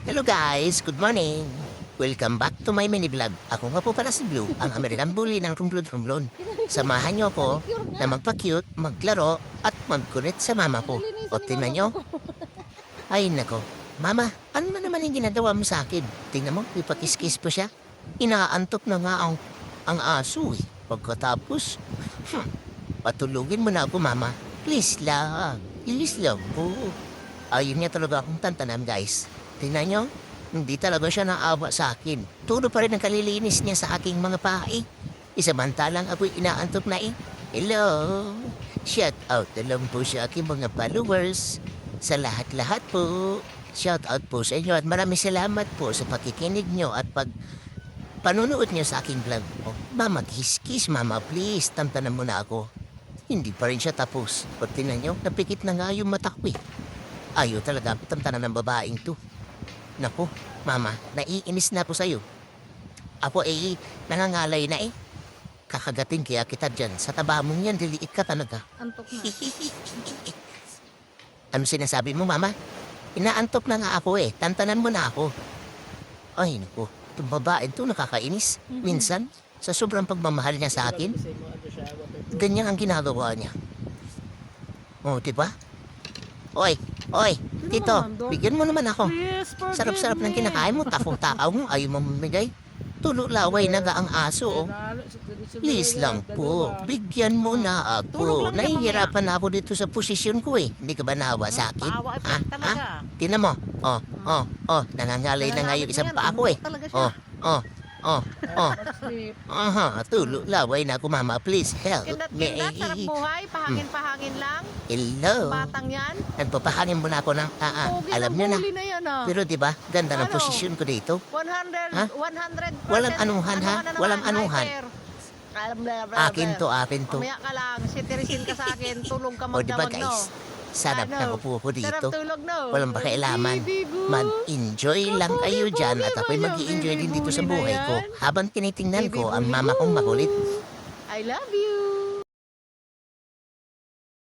Hello guys, good morning. Welcome back to my mini vlog. Ako nga po pala si Blue, ang American Bully ng Rumblon. Samahan niyo ako na magpa-cute, maglaro at mag-connect sa mama ko. O tingnan niyo. Ay nako, mama, ano na naman yung ginagawa mo sa akin? Tingnan mo, ipakis-kiss po siya. Inaantok na nga ang aso eh. Pagkatapos, patulugin mo na ako mama. Please lang po. Ayun nga talaga akong tantanam guys. Tingnan nyo, hindi talaga siya naawa sa akin. Tulo pa rin ang kalilinis niya sa aking mga pahay. Isamantalang ako'y inaantok na eh. Hello! Shout out na lang po sa aking mga followers. Sa lahat-lahat po. Shout out po sa inyo at maraming salamat po sa pakikinig nyo at panunood nyo sa aking vlog po. Mama, kiss mama please. Tantanan mo na ako. Hindi pa rin siya tapos. Pag tingnan nyo, napikit na nga yung mata ko eh. Ayaw talaga tantanan ng babaeng to. Naku, mama, naiinis na po sa'yo. Ako nangangalay na eh. Kakagating kaya kita dyan. Sa taba mong yan, diliit ka talaga. Antok na. Ano sinasabi mo, mama? Inaantok na nga ako eh. Tantanan mo na ako. Ay, naku. Itong babae to nakakainis. Minsan, sa sobrang pagmamahal niya sa akin, ganyan ang ginagawa niya. Oh, diba? Oy, tito, bigyan mo naman ako. Sarap-sarap ng kinakain mo, takaw mo, ayaw mo mamigay. Tulo laway na ang aso, oh. Please lang po, bigyan mo na ako. Nahihirapan na ako dito sa posisyon ko eh. Hindi ka ba nahawa sa akin? Ha? Tingnan mo. Nangangalay na nga yung isang paa ko eh. Tulo laway na ako mama, please help me. Kindat, sarap buhay, pahangin-pahangin lang. Hello. Batang yan. Nagpapahangin mo na ako ng alam niyo na. Pero di ba, ganda ng Ano? posisyon ko dito. 100, Ha? 100%. Walang anuhan, ha? Walang anuhan. Akin to. Mamaya ka lang, sitirisin ka sa akin, tulog ka O di ba magdamag, no? guys, sarap Ano? na upo ko Sarap dito. tulog, no? Walang pakialaman. Baby boo. Mag-enjoy lang kayo dyan at ako'y mag-i-enjoy din dito sa buhay ko habang tinitingnan ko ang mama kong makulit. I love you.